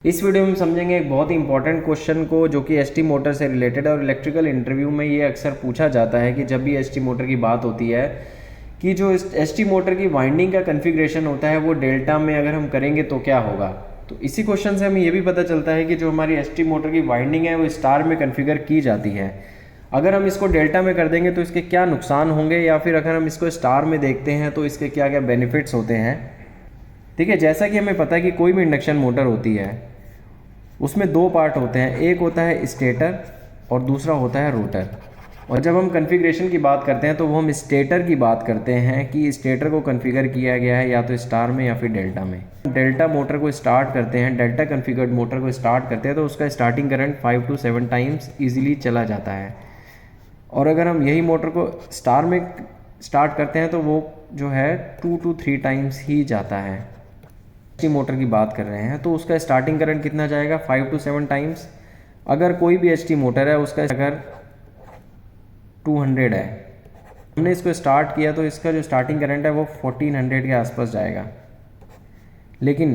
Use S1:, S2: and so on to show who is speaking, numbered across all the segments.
S1: इस वीडियो में हम समझेंगे एक बहुत ही इंपॉर्टेंट क्वेश्चन को जो कि एसटी मोटर से रिलेटेड है और इलेक्ट्रिकल इंटरव्यू में ये अक्सर पूछा जाता है कि जब भी एसटी मोटर की बात होती है कि जो एसटी मोटर की वाइंडिंग का कॉन्फ़िगरेशन होता है वो डेल्टा में अगर हम करेंगे तो क्या होगा। तो इसी क्वेश्चन से हमें ये भी पता चलता है कि जो हमारी एसटी मोटर की वाइंडिंग है वो स्टार में कॉन्फ़िगर की जाती है। अगर हम इसको डेल्टा में कर देंगे तो इसके क्या नुकसान होंगे, या फिर अगर हम इसको स्टार में देखते हैं तो इसके क्या क्या बेनिफिट्स होते हैं। ठीक है, जैसा कि हमें पता है कि कोई भी इंडक्शन मोटर होती है उसमें दो पार्ट होते हैं, एक होता है स्टेटर और दूसरा होता है रोटर। और जब हम कॉन्फ़िगरेशन की बात करते हैं तो वो हम स्टेटर की बात करते हैं कि स्टेटर को कॉन्फ़िगर किया गया है या तो स्टार में या फिर डेल्टा में। डेल्टा मोटर को स्टार्ट करते हैं, डेल्टा कॉन्फ़िगर्ड मोटर को स्टार्ट करते हैं तो उसका starting current 5 to 7 times easily चला जाता है। और अगर हम यही मोटर को स्टार में स्टार्ट करते हैं तो वो जो है 2 to 3 टाइम्स ही जाता है। एसटी मोटर की बात कर रहे हैं तो उसका स्टार्टिंग करंट कितना जाएगा, 5 to 7 टाइम्स। अगर कोई भी एसटी मोटर है उसका अगर 200 है, हमने इसको स्टार्ट किया तो इसका जो स्टार्टिंग करंट है वो 1400 के आसपास जाएगा। लेकिन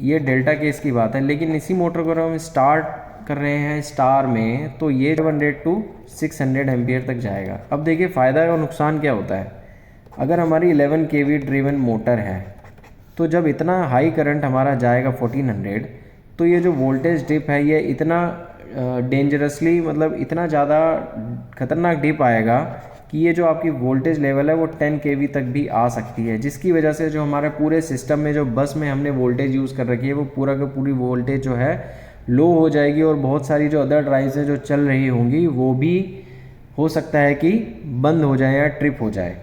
S1: ये डेल्टा केस की बात है, लेकिन इसी मोटर को हम स्टार्ट कर रहे हैं स्टार में तो ये 700 to 600 एम्पियर तक जाएगा। अब देखिए फ़ायदा और नुकसान क्या होता है। अगर हमारी 11 kV ड्रिवन मोटर है तो जब इतना हाई करंट हमारा जाएगा 1400, तो ये जो वोल्टेज डिप है ये इतना डेंजरसली मतलब इतना ज़्यादा खतरनाक डिप आएगा कि ये जो आपकी वोल्टेज लेवल है वो 10 kV तक भी आ सकती है, जिसकी वजह से जो हमारे पूरे सिस्टम में जो बस में हमने वोल्टेज यूज़ कर रखी है वो पूरा का पूरी वोल्टेज जो है लो हो जाएगी और बहुत सारी जो अदर ड्राइव्स है जो चल रही होंगी वो भी हो सकता है कि बंद हो जाए या ट्रिप हो जाए।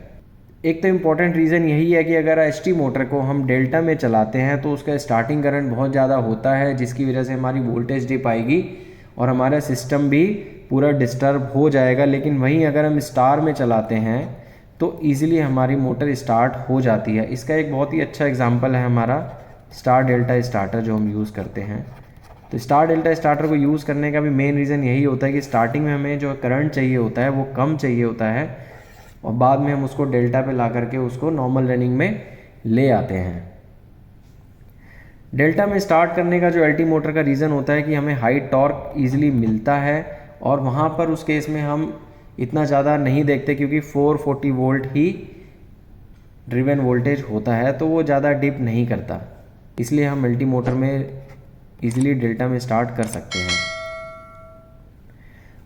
S1: एक तो इम्पॉर्टेंट रीज़न यही है कि अगर एसटी मोटर को हम डेल्टा में चलाते हैं तो उसका स्टार्टिंग करंट बहुत ज़्यादा होता है, जिसकी वजह से हमारी वोल्टेज डिप आएगी और हमारा सिस्टम भी पूरा डिस्टर्ब हो जाएगा। लेकिन वहीं अगर हम स्टार में चलाते हैं तो ईज़िली हमारी मोटर स्टार्ट हो जाती है। इसका एक बहुत ही अच्छा एग्जाम्पल है हमारा स्टार डेल्टा स्टार्टर जो हम यूज़ करते हैं। तो स्टार डेल्टा स्टार्टर को यूज़ करने का भी मेन रीज़न यही होता है कि स्टार्टिंग में हमें जो करंट चाहिए होता है वो कम चाहिए होता है और बाद में हम उसको डेल्टा पे ला करके उसको नॉर्मल रनिंग में ले आते हैं। डेल्टा में स्टार्ट करने का जो एलटी मोटर का रीज़न होता है कि हमें हाई टॉर्क ईजिली मिलता है और वहाँ पर उस केस में हम इतना ज़्यादा नहीं देखते क्योंकि 440 वोल्ट ही ड्रिवन वोल्टेज होता है तो वो ज़्यादा डिप नहीं करता, इसलिए हम एलटी मोटर में ईजिली डेल्टा में स्टार्ट कर सकते हैं।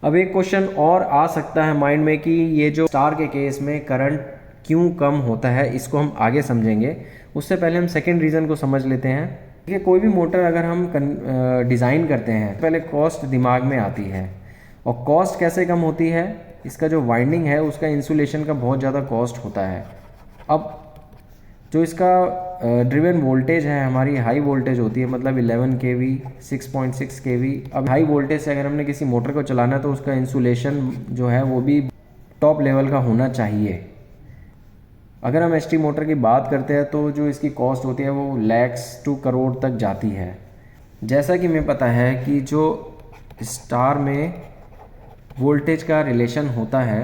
S1: अब एक क्वेश्चन और आ सकता है माइंड में कि ये जो स्टार के केस में करंट क्यों कम होता है, इसको हम आगे समझेंगे। उससे पहले हम सेकंड रीज़न को समझ लेते हैं। देखिए कोई भी मोटर अगर हम डिज़ाइन करते हैं पहले कॉस्ट दिमाग में आती है, और कॉस्ट कैसे कम होती है, इसका जो वाइंडिंग है उसका इंसुलेशन का बहुत ज़्यादा कॉस्ट होता है। अब जो इसका ड्रिवन वोल्टेज है हमारी हाई वोल्टेज होती है, मतलब 11 kV 6.6 kV। अब हाई वोल्टेज से अगर हमने किसी मोटर को चलाना है तो उसका इंसुलेशन जो है वो भी टॉप लेवल का होना चाहिए। अगर हम एसटी मोटर की बात करते हैं तो जो इसकी कॉस्ट होती है वो lakhs to करोड़ तक जाती है। जैसा कि हमें पता है कि जो स्टार में वोल्टेज का रिलेशन होता है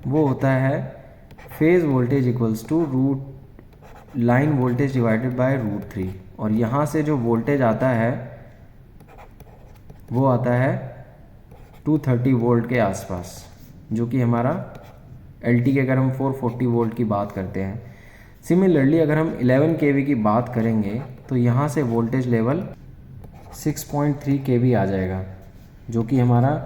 S1: वो होता है phase voltage equals to root line voltage divided by √3, और यहाँ से जो वोल्टेज आता है वो आता है 230 वोल्ट के आसपास, जो कि हमारा एलटी के अगर हम 440 वोल्ट की बात करते हैं। सिमिलरली अगर हम 11 kV की बात करेंगे तो यहाँ से वोल्टेज लेवल 6.3 kV आ जाएगा, जो कि हमारा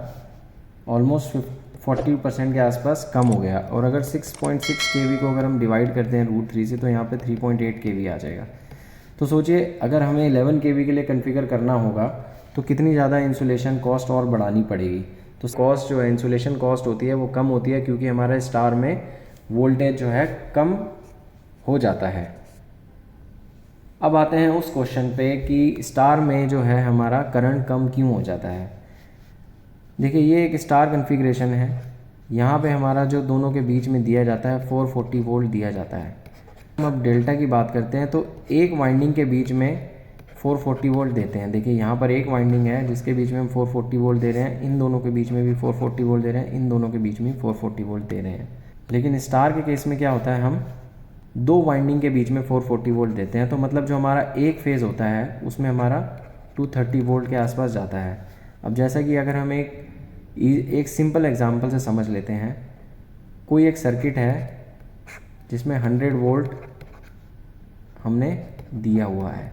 S1: ऑलमोस्ट 40% के आसपास कम हो गया। और अगर 6.6 kV को अगर हम डिवाइड करते हैं √3 से तो यहाँ पे 3.8 kV आ जाएगा। तो सोचिए अगर हमें 11 kV के लिए कॉन्फ़िगर करना होगा तो कितनी ज़्यादा इंसुलेशन कॉस्ट और बढ़ानी पड़ेगी। तो कॉस्ट जो है इंसुलेशन कॉस्ट होती है वो कम होती है क्योंकि हमारे स्टार में वोल्टेज जो है कम हो जाता है। अब आते हैं उस क्वेश्चन पे कि स्टार में जो है हमारा करंट कम क्यों हो जाता है। देखिए ये एक स्टार कॉन्फ़िगरेशन है, यहाँ पे हमारा जो दोनों के बीच में दिया जाता है 440 वोल्ट दिया जाता है। हम अब डेल्टा की बात करते हैं तो एक वाइंडिंग के बीच में 440 वोल्ट देते हैं। देखिए यहाँ पर एक वाइंडिंग है जिसके बीच में हम 440 वोल्ट दे रहे हैं, इन दोनों के बीच में भी 440 वोल्ट दे रहे हैं, इन दोनों के बीच में 440 वोल्ट दे रहे हैं। लेकिन स्टार के केस में क्या होता है, हम दो वाइंडिंग के बीच में 440 वोल्ट देते हैं, तो मतलब जो हमारा एक फेज़ होता है उसमें हमारा 230 वोल्ट के आसपास जाता है। अब जैसा कि अगर हम एक सिंपल एग्जांपल से समझ लेते हैं, कोई एक सर्किट है जिसमें 100 वोल्ट हमने दिया हुआ है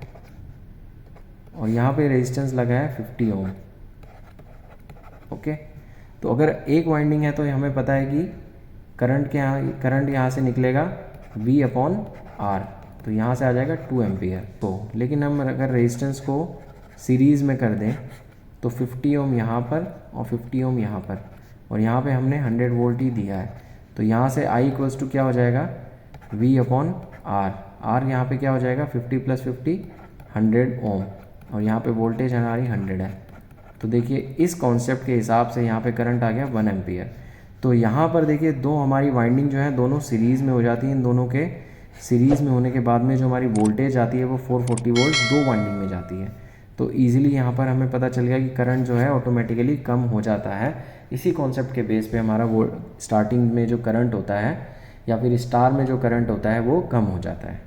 S1: और यहाँ पे रेजिस्टेंस लगा है 50 ओम। ओके, तो अगर एक वाइंडिंग है तो हमें पता है कि करंट यहाँ से निकलेगा V/R, तो यहाँ से आ जाएगा 2 एम्पियर। तो लेकिन हम अगर रेजिस्टेंस को सीरीज़ में कर दें तो 50 ओम यहाँ पर और 50 ओम यहाँ पर, और यहाँ पे हमने 100 वोल्ट ही दिया है, तो यहाँ से I इक्वल्स टू क्या हो जाएगा V/R। R यहाँ पे क्या हो जाएगा 50 + 50 100 ओम, और यहाँ पे वोल्टेज हमारी 100 है। तो देखिए इस कॉन्सेप्ट के हिसाब से यहाँ पे करंट आ गया 1 एम्पियर। तो यहाँ पर देखिए दो हमारी वाइंडिंग जो है दोनों सीरीज़ में हो जाती हैं। इन दोनों के सीरीज़ में होने के बाद में जो हमारी वोल्टेज आती है वो 440 वोल्ट दो वाइंडिंग में जाती है। तो ईजिली यहाँ पर हमें पता चल गया कि करंट जो है ऑटोमेटिकली कम हो जाता है। इसी कॉन्सेप्ट के बेस पे हमारा वो स्टार्टिंग में जो करंट होता है या फिर स्टार में जो करंट होता है वो कम हो जाता है।